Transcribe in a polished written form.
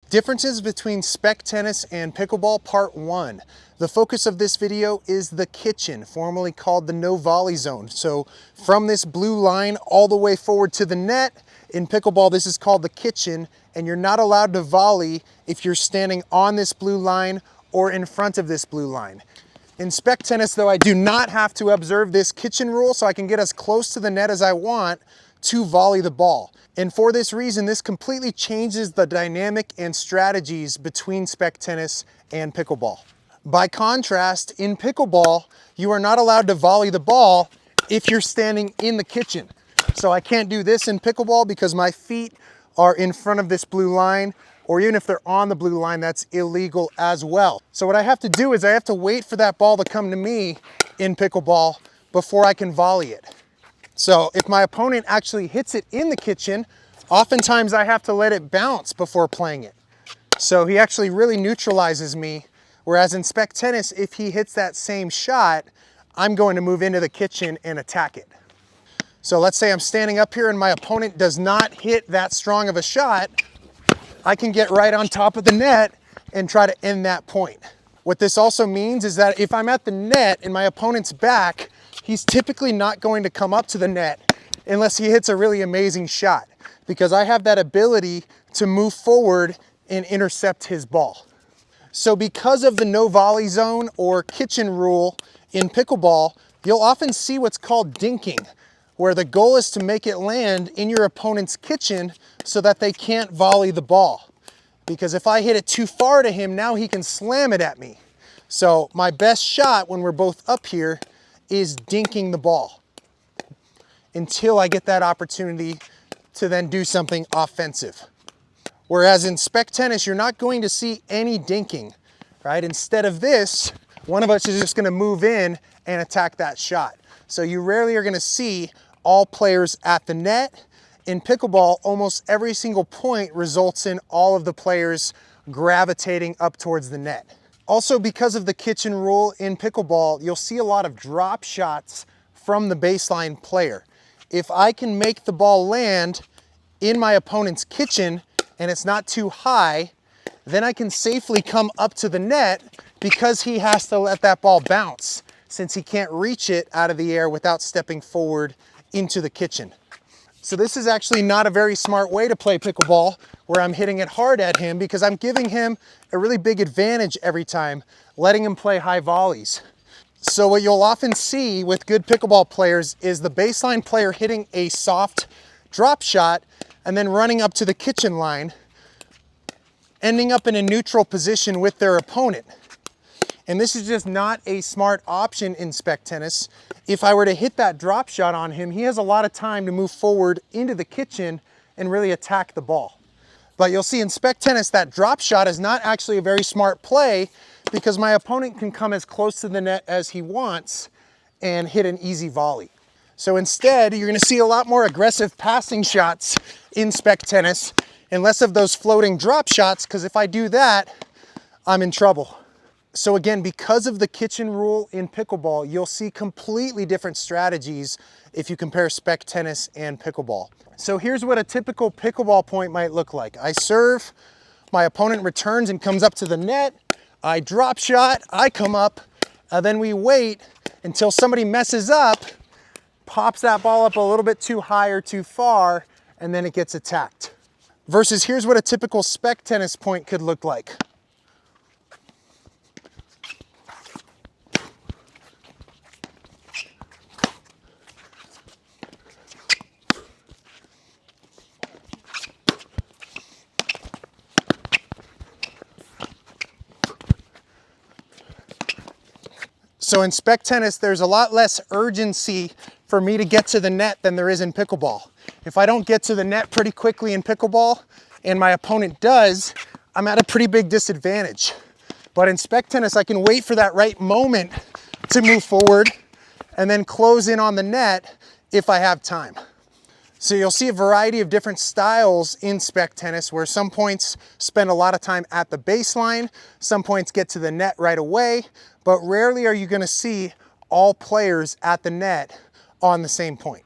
Differences between Spec Tennis and Pickleball Part 1. The focus of this video is the kitchen, formerly called the no volley zone. So from this blue line all the way forward to the net, in Pickleball this is called the kitchen, and you're not allowed to volley if you're standing on this blue line or in front of this blue line. In Spec Tennis though, I do not have to observe this kitchen rule, so I can get as close to the net as I want to volley the ball. And for this reason, this completely changes the dynamic and strategies between Spec Tennis and Pickleball. By contrast, in Pickleball, you are not allowed to volley the ball if you're standing in the kitchen. So I can't do this in Pickleball because my feet are in front of this blue line, or even if they're on the blue line, that's illegal as well. So what I have to do is I have to wait for that ball to come to me in Pickleball before I can volley it. So if my opponent actually hits it in the kitchen, oftentimes I have to let it bounce before playing it. So he actually really neutralizes me. Whereas in Spec Tennis, if he hits that same shot, I'm going to move into the kitchen and attack it. So let's say I'm standing up here and my opponent does not hit that strong of a shot, I can get right on top of the net and try to end that point. What this also means is that if I'm at the net and my opponent's back, he's typically not going to come up to the net unless he hits a really amazing shot, because I have that ability to move forward and intercept his ball. So because of the no volley zone or kitchen rule in Pickleball, you'll often see what's called dinking, where the goal is to make it land in your opponent's kitchen so that they can't volley the ball. Because if I hit it too far to him, now he can slam it at me. So my best shot when we're both up here is dinking the ball until I get that opportunity to then do something offensive. Whereas in Spec Tennis, you're not going to see any dinking, right? Instead of this, one of us is just gonna move in and attack that shot. So you rarely are gonna see all players at the net. In Pickleball, almost every single point results in all of the players gravitating up towards the net. Also, because of the kitchen rule in Pickleball, you'll see a lot of drop shots from the baseline player. If I can make the ball land in my opponent's kitchen and it's not too high, then I can safely come up to the net because he has to let that ball bounce, since he can't reach it out of the air without stepping forward into the kitchen. So this is actually not a very smart way to play Pickleball, where I'm hitting it hard at him, because I'm giving him a really big advantage every time, letting him play high volleys. So what you'll often see with good Pickleball players is the baseline player hitting a soft drop shot and then running up to the kitchen line, ending up in a neutral position with their opponent. And this is just not a smart option in Spec Tennis. If I were to hit that drop shot on him, he has a lot of time to move forward into the kitchen and really attack the ball. But you'll see in Spec Tennis that drop shot is not actually a very smart play, because my opponent can come as close to the net as he wants and hit an easy volley. So instead, you're gonna see a lot more aggressive passing shots in Spec Tennis and less of those floating drop shots, because if I do that, I'm in trouble. So again, because of the kitchen rule in Pickleball, you'll see completely different strategies if you compare Spec Tennis and Pickleball. So here's what a typical Pickleball point might look like. I serve, my opponent returns and comes up to the net, I drop shot, I come up, and then we wait until somebody messes up, pops that ball up a little bit too high or too far, and then it gets attacked. Versus here's what a typical Spec Tennis point could look like. So in Spec Tennis, there's a lot less urgency for me to get to the net than there is in Pickleball. If I don't get to the net pretty quickly in Pickleball, and my opponent does, I'm at a pretty big disadvantage. But in Spec Tennis, I can wait for that right moment to move forward and then close in on the net if I have time. So you'll see a variety of different styles in Spec Tennis, where some points spend a lot of time at the baseline, some points get to the net right away, but rarely are you going to see all players at the net on the same point.